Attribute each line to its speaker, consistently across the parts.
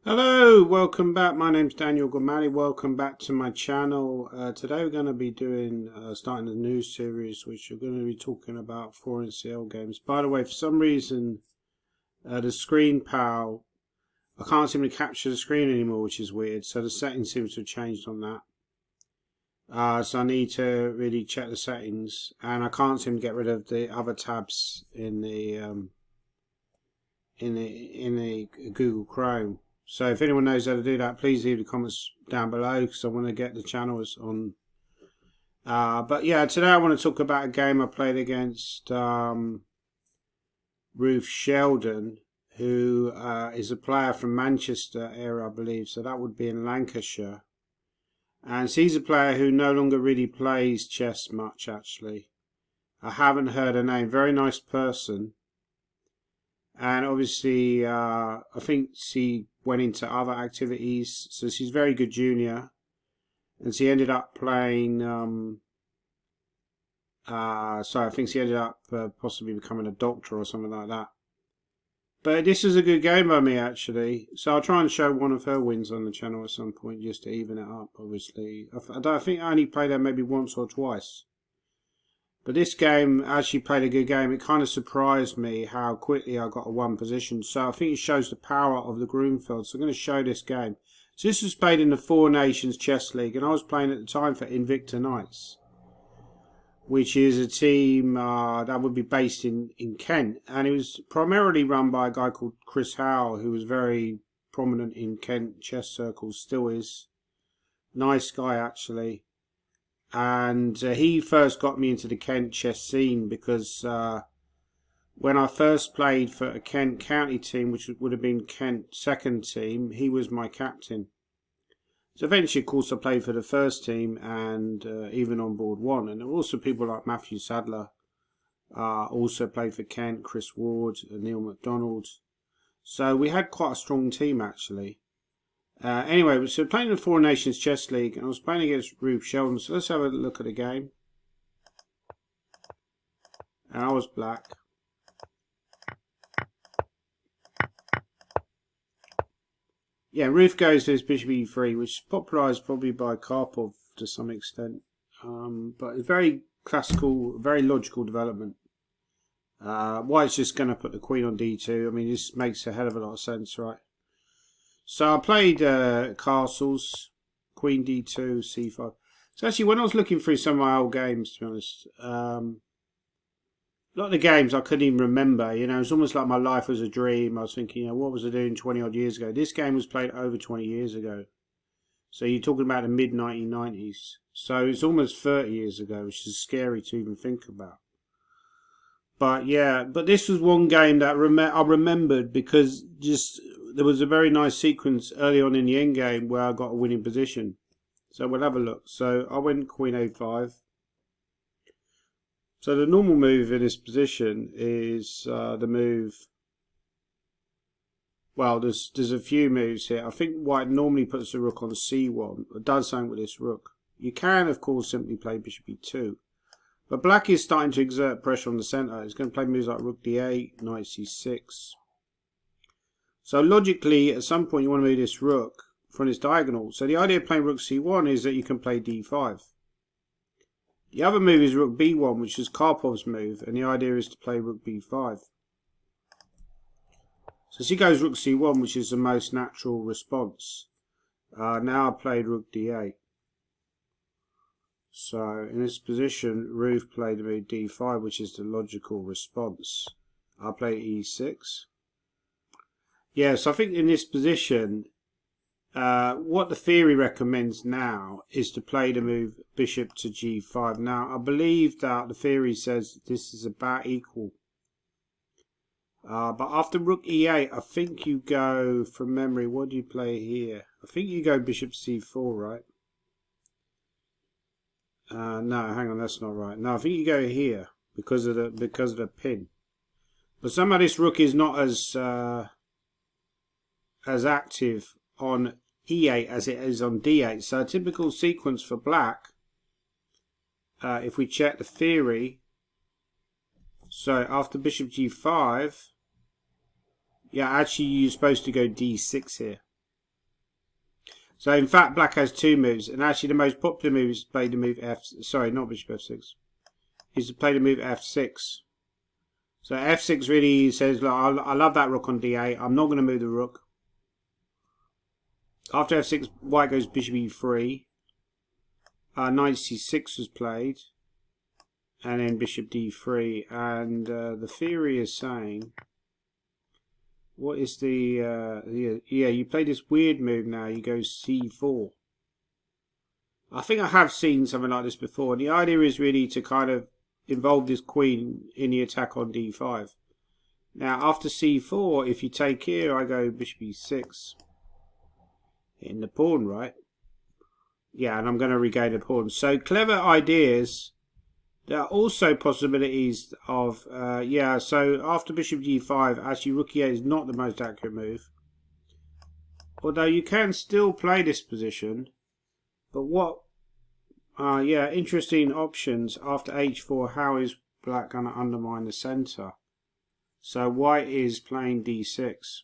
Speaker 1: Hello, welcome back. My name's Daniel Gomali. Welcome back to my channel. Today we're going to be starting a new series, which we're going to be talking about foreign CL games. By the way, for some reason, the screen power, I can't seem to capture the screen anymore, which is weird. So the settings seems to have changed on that. So I need to really check the settings, and I can't seem to get rid of the other tabs in the Google Chrome. So if anyone knows how to do that, please leave the comments down below, because I want to get the channels on. But yeah, today I want to talk about a game I played against Ruth Sheldon, who is a player from Manchester area, I believe. So that would be in Lancashire. And she's a player who no longer really plays chess much, actually. I haven't heard her name. Very nice person. And obviously, I think she went into other activities. So she's a very good junior. And she ended up playing... I think she ended up possibly becoming a doctor or something like that. But this is a good game by me, actually. So I'll try and show one of her wins on the channel at some point, just to even it up, obviously. I think I only played her maybe once or twice. But this game actually played a good game. It kind of surprised me how quickly I got a one position. So I think it shows the power of the Grunfeld. So I'm going to show this game. So this was played in the Four Nations Chess League. And I was playing at the time for Invicta Knights, which is a team that would be based in Kent. And it was primarily run by a guy called Chris Howell, who was very prominent in Kent chess circles. Still is. Nice guy, actually. And he first got me into the Kent chess scene because when I first played for a Kent county team, which would have been Kent's second team, he was my captain. So eventually, of course, I played for the first team and even on board one. And there were also people like Matthew Sadler, also played for Kent, Chris Ward, Neil MacDonald. So we had quite a strong team, actually. Anyway, so playing the Four Nations Chess League, and I was playing against Ruth Sheldon. So let's have a look at the game. And I was black. Yeah, Ruth goes to his bishop e3, which is popularised probably by Karpov to some extent. But it's very classical, very logical development. White's just going to put the queen on d2. I mean, this makes a hell of a lot of sense, right? So I played castles, queen d2, c5. So actually, when I was looking through some of my old games, to be honest, a lot of the games I couldn't even remember. You know, it's almost like my life was a dream. I was thinking, you know, what was I doing 20 odd years ago? This game was played over 20 years ago. So you're talking about the mid 1990s. So it's almost 30 years ago, which is scary to even think about. But yeah, but this was one game that I remembered because just there was a very nice sequence early on in the end game where I got a winning position. So we'll have a look. So I went queen a5. So the normal move in this position is the move. Well, there's a few moves here. I think white normally puts the rook on c1, or does something with this rook. You can, of course, simply play bishop e2. But black is starting to exert pressure on the centre. He's going to play moves like rook d8, knight c6. So logically, at some point you want to move this rook from its diagonal. So the idea of playing rook c1 is that you can play d5. The other move is rook b1, which is Karpov's move, and the idea is to play rook b5. So she goes rook c1, which is the most natural response. Now I played rook d8. So in this position, Ruth played the move d5, which is the logical response. I played e6. Yes, I think in this position, what the theory recommends now is to play the move bishop to g5. Now, I believe that the theory says this is about equal. But after rook e8, I think you go, from memory, what do you play here? I think you go bishop c4, right? No, hang on, that's not right. No, I think you go here because of the pin. But somehow this rook is not as active on e8 as it is on d8. So a typical sequence for black, if we check the theory, so after bishop g5, yeah, actually you're supposed to go d6 here. So in fact, black has two moves, and actually the most popular move is to play the move F. Sorry, not bishop F6. Is to play the move F6. So F6 really says, look, I love that rook on D8. I'm not going to move the rook. After F6, white goes bishop E3. Knight C6 was played, and then bishop D3. And the theory is saying, what is the yeah? You play this weird move now. You go C4. I think I have seen something like this before. And the idea is really to kind of involve this queen in the attack on D5. Now after C4, if you take here, I go bishop E6. Hitting the pawn, right? Yeah, and I'm going to regain the pawn. So clever ideas. There are also possibilities of, yeah, so after bishop G5, actually rook E8 is not the most accurate move. Although you can still play this position. But what, yeah, interesting options after H4, how is black going to undermine the centre? So white is playing D6.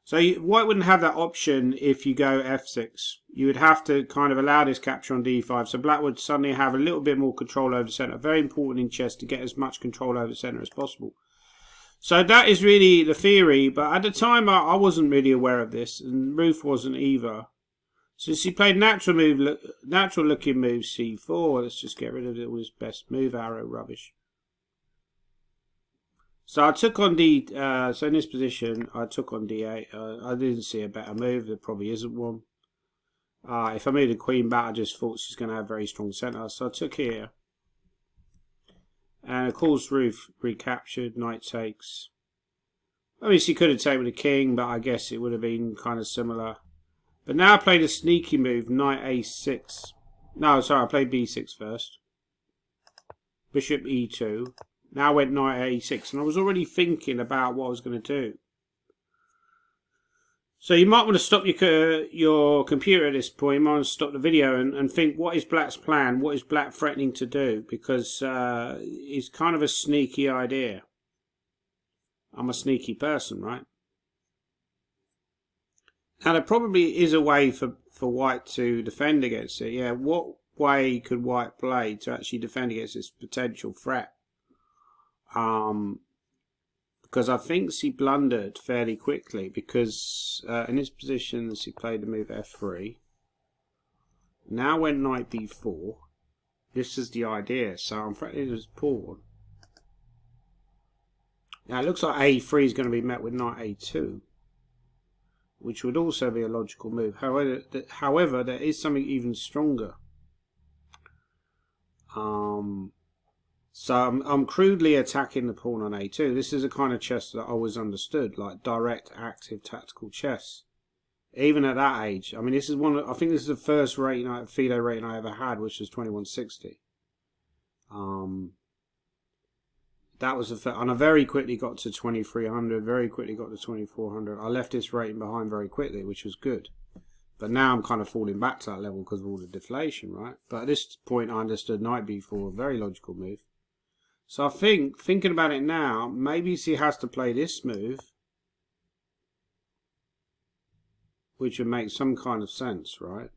Speaker 1: So white wouldn't have that option if you go F6. You would have to kind of allow this capture on D5. So black would suddenly have a little bit more control over the centre. Very important in chess to get as much control over the centre as possible. So that is really the theory. But at the time, I wasn't really aware of this. And Ruth wasn't either. So she played natural looking move C4. Let's just get rid of all this best move arrow rubbish. So I took on D. So in this position, I took on D8. I didn't see a better move. There probably isn't one. If I made a queen back, I just thought she's going to have very strong centre. So I took here, and of course, Ruth recaptured. Knight takes. I mean, she could have taken the king, but I guess it would have been kind of similar. But now I played a sneaky move, Knight A6. No, sorry, I played B6 first. Bishop E2. Now I went Knight A6, and I was already thinking about what I was going to do. So you might want to stop your computer at this point. You might want to stop the video and think, what is black's plan? What is black threatening to do? Because it's kind of a sneaky idea. I'm a sneaky person, right? Now there probably is a way for white to defend against it. Yeah, what way could white play to actually defend against this potential threat? Because I think she blundered fairly quickly, because in this position she played the move F3. Now went Knight B4. This is the idea, so I'm threatening his pawn. Now it looks like A3 is going to be met with Knight A2, which would also be a logical move. However, there is something even stronger. So I'm crudely attacking the pawn on A2. This is a kind of chess that I always understood, like direct, active, tactical chess. Even at that age, I mean, this is I think this is the first rating, FIDE rating I ever had, which was 2160. That was and I very quickly got to 2300, very quickly got to 2400. I left this rating behind very quickly, which was good. But now I'm kind of falling back to that level because of all the deflation, right? But at this point, I understood Knight B4, a very logical move. So I think, thinking about it now, maybe she has to play this move, which would make some kind of sense, right?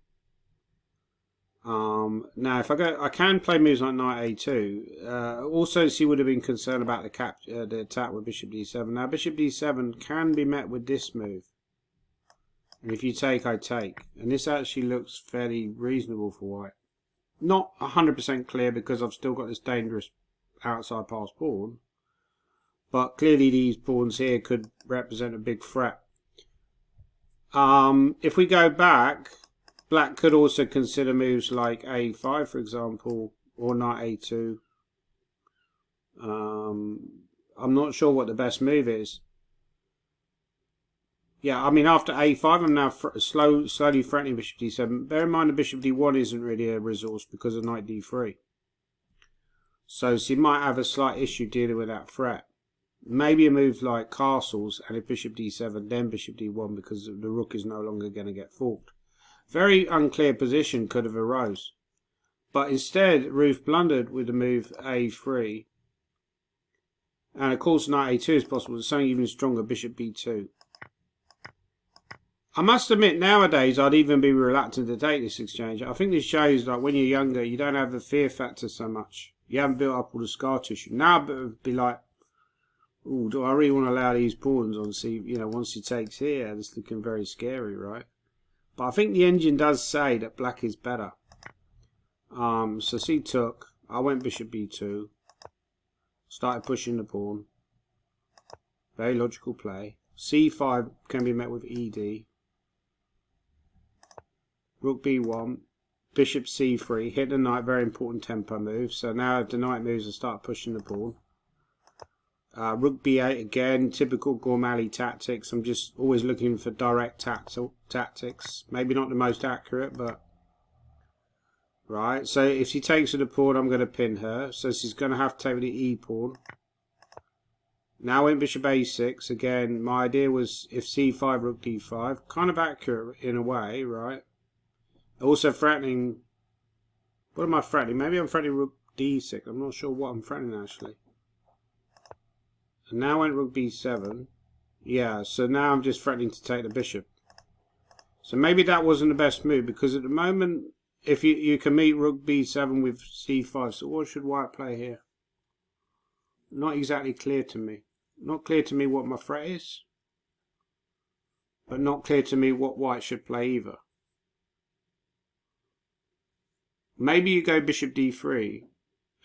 Speaker 1: Now, if I can play moves like Knight A2. Also, she would have been concerned about the attack with Bishop D7. Now, Bishop D7 can be met with this move. And if you take, I take. And this actually looks fairly reasonable for white. Not 100% clear because I've still got this dangerous outside pass pawn. But clearly these pawns here could represent a big threat. If we go back, black could also consider moves like A5, for example, or Knight A2. I'm not sure what the best move is. Yeah, I mean, after A5, I'm now slowly threatening Bishop D7. Bear in mind, the Bishop D1 isn't really a resource because of Knight D3. So she might have a slight issue dealing with that threat. Maybe a move like castles, and if Bishop D7, then Bishop D1, because the rook is no longer going to get forked. Very unclear position could have arose. But instead, Ruth blundered with the move A3. And of course, Knight A2 is possible. There's something even stronger, Bishop B2. I must admit, nowadays I'd even be reluctant to take this exchange. I think this shows like when you're younger, you don't have the fear factor so much. You haven't built up all the scar tissue. Now it would be like, oh, do I really want to allow these pawns on? See, once he takes here, it's looking very scary, right? But I think the engine does say that black is better. So C took. I went bishop b2. Started pushing the pawn. Very logical play. c5 can be met with ed. Rook b1. Bishop c3. Hit the knight. Very important tempo move. So now if the knight moves, I start pushing the pawn. Rook b8 again. Typical Gormali tactics. I'm just always looking for direct tactics. Maybe not the most accurate, but... Right, so if she takes with the pawn, I'm going to pin her. So she's going to have to take with the e pawn. Now in bishop a6. Again, my idea was if c5, rook d5. Kind of accurate in a way, right? Also threatening... What am I threatening? Maybe I'm threatening rook d6. I'm not sure what I'm threatening actually. And now went rook b7. Yeah, so now I'm just threatening to take the bishop. So maybe that wasn't the best move, because at the moment... If you can meet rook b7 with c5, so what should white play here? Not exactly clear to me. Not clear to me what my threat is, but not clear to me what white should play either. Maybe you go bishop d3,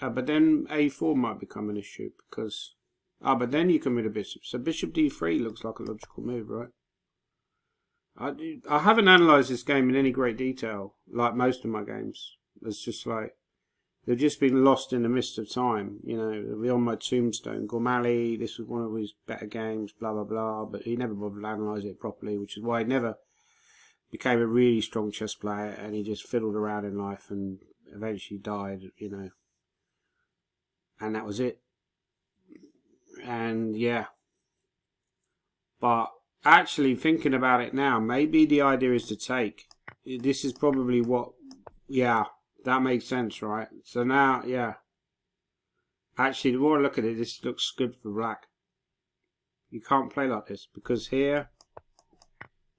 Speaker 1: but then a4 might become an issue because... but then you can move a bishop. So bishop d3 looks like a logical move, right? I haven't analysed this game in any great detail, like most of my games. It's just like, they've just been lost in the mist of time. On my tombstone, Gormali, this was one of his better games, blah, blah, blah. But he never bothered to analyse it properly, which is why he never became a really strong chess player. And he just fiddled around in life and eventually died, And that was it. And yeah. But... Actually, thinking about it now, maybe the idea is to take. This is probably what... Yeah, that makes sense, right? So now, yeah. Actually, the more I look at it, this looks good for black. You can't play like this, because here,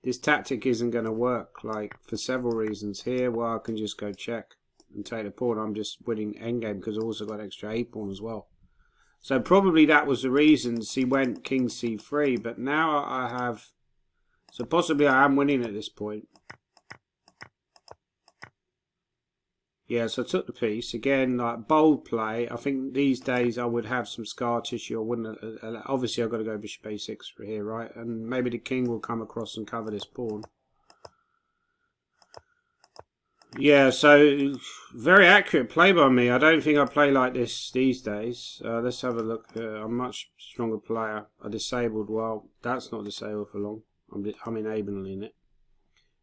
Speaker 1: this tactic isn't going to work, like, for several reasons. Here, well, I can just go check and take the pawn. I'm just winning endgame, because I've also got extra a-pawn as well. So probably that was the reason he went king c3, but now I have... So possibly I am winning at this point. Yeah, so I took the piece. Again, like bold play. I think these days I would have some scar tissue. I wouldn't... Obviously I've got to go bishop a6 for here, right? And maybe the king will come across and cover this pawn. Yeah, so very accurate play by me. I don't think I play like this these days. Let's have a look. I'm a much stronger player. I disabled. Well, that's not disabled for long. I'm enabling it.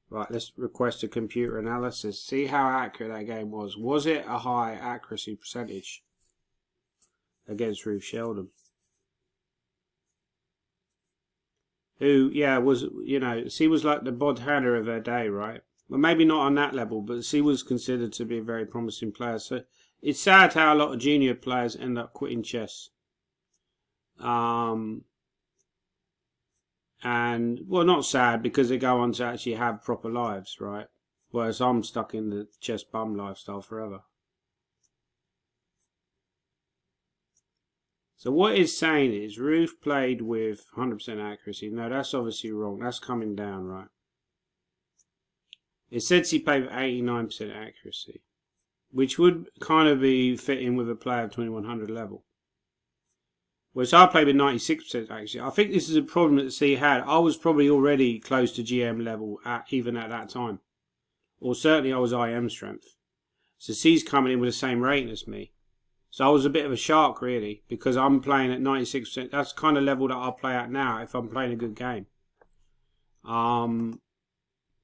Speaker 1: Right, let's request a computer analysis. See how accurate that game was. Was it a high accuracy percentage against Ruth Sheldon? Who, yeah, was, she was like the Bodhana of her day, right? Well, maybe not on that level, but she was considered to be a very promising player. So it's sad how a lot of junior players end up quitting chess. And, well, not sad, because they go on to actually have proper lives, right? Whereas I'm stuck in the chess bum lifestyle forever. So what it's saying is Ruth played with 100% accuracy. No, that's obviously wrong. That's coming down, right? It said she played with 89% accuracy, which would kind of be fitting with a player of 2100 level. Whereas I played with 96% accuracy. I think this is a problem that C had. I was probably already close to GM level even at that time. Or certainly I was IM strength. So C's coming in with the same rating as me. So I was a bit of a shark, really, because I'm playing at 96%. That's the kind of level that I'll play at now if I'm playing a good game.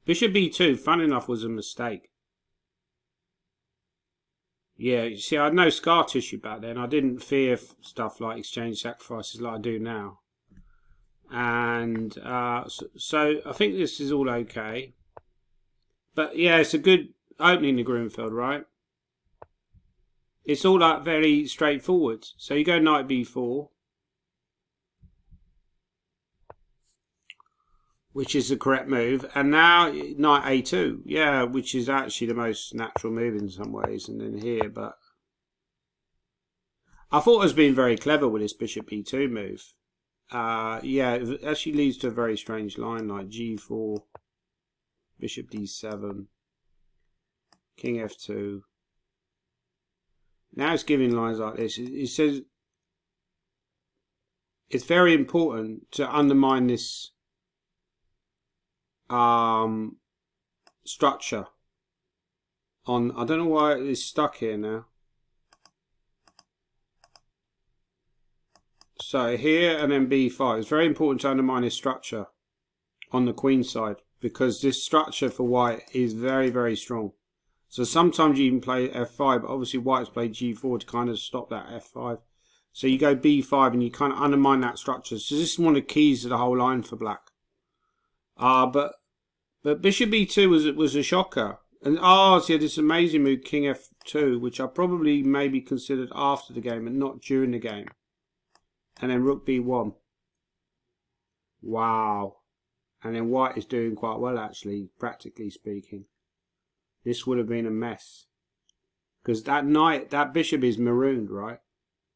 Speaker 1: Bishop b2, fun enough, was a mistake. Yeah, you see, I had no scar tissue back then. I didn't fear stuff like exchange sacrifices like I do now. And so I think this is all okay. But yeah, it's a good opening to Grunfeld, right? It's all like very straightforward. So you go knight b4. which is the correct move. And now knight a2, yeah, which is actually the most natural move in some ways. And then here, but I thought I was being very clever with this bishop e2 move. Yeah, it actually leads to a very strange line like g4, bishop d7, king f2. Now it's giving lines like this. It says it's very important to undermine this structure. I don't know why it's stuck here now. So here and then b5. It's very important to undermine this structure on the queen side, because this structure for white is very, very strong. So sometimes you even play f5, but obviously white's played g4 to kind of stop that f5. So you go b5 and you kind of undermine that structure. So this is one of the keys to the whole line for black. But bishop e2 was a shocker. And so you had this amazing move, king f2, which I probably maybe considered after the game and not during the game. And then rook b1. Wow. And then white is doing quite well, actually, practically speaking. This would have been a mess. Because that bishop is marooned, right?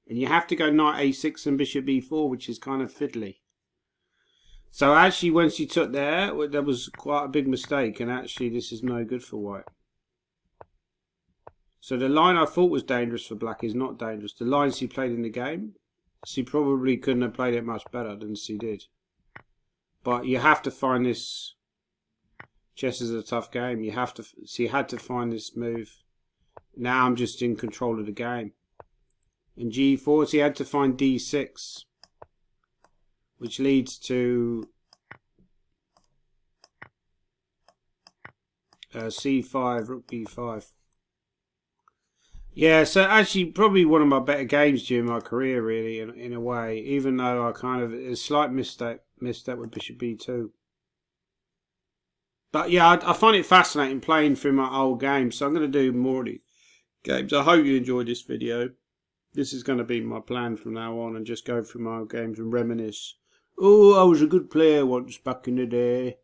Speaker 1: And you have to go knight a6 and bishop b4, which is kind of fiddly. So actually, once you took there was quite a big mistake. And actually, this is no good for white. So the line I thought was dangerous for black is not dangerous. The lines he played in the game, he probably couldn't have played it much better than he did. But you have to find this. Chess is a tough game. You have to. So you had to find this move. Now I'm just in control of the game. And g4, so you had to find d6, which leads to c5, rook b5. Yeah, so actually probably one of my better games during my career, really, in a way. Even though I kind of a slight misstep with bishop b2. But yeah, I find it fascinating playing through my old games, so I'm going to do more of these games. I hope you enjoyed this video. This is going to be my plan from now on, and just go through my old games and reminisce. Oh, I was a good player once back in the day.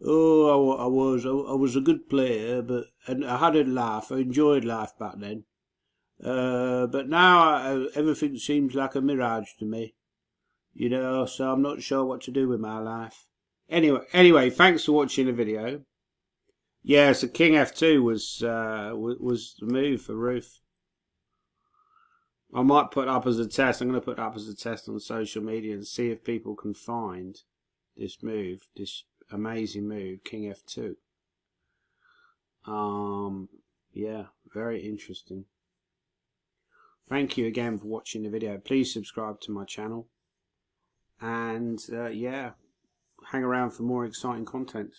Speaker 1: Oh, I was a good player, and I had a laugh. I enjoyed life back then. But now everything seems like a mirage to me. You know, so I'm not sure what to do with my life. Anyway, thanks for watching the video. Yeah, so king f2 was the move for Ruth. I might put it up as a test. I'm going to put it up as a test on social media and see if people can find this move, this amazing move, king f2. Yeah, very interesting. Thank you again for watching the video. Please subscribe to my channel. And yeah, hang around for more exciting content.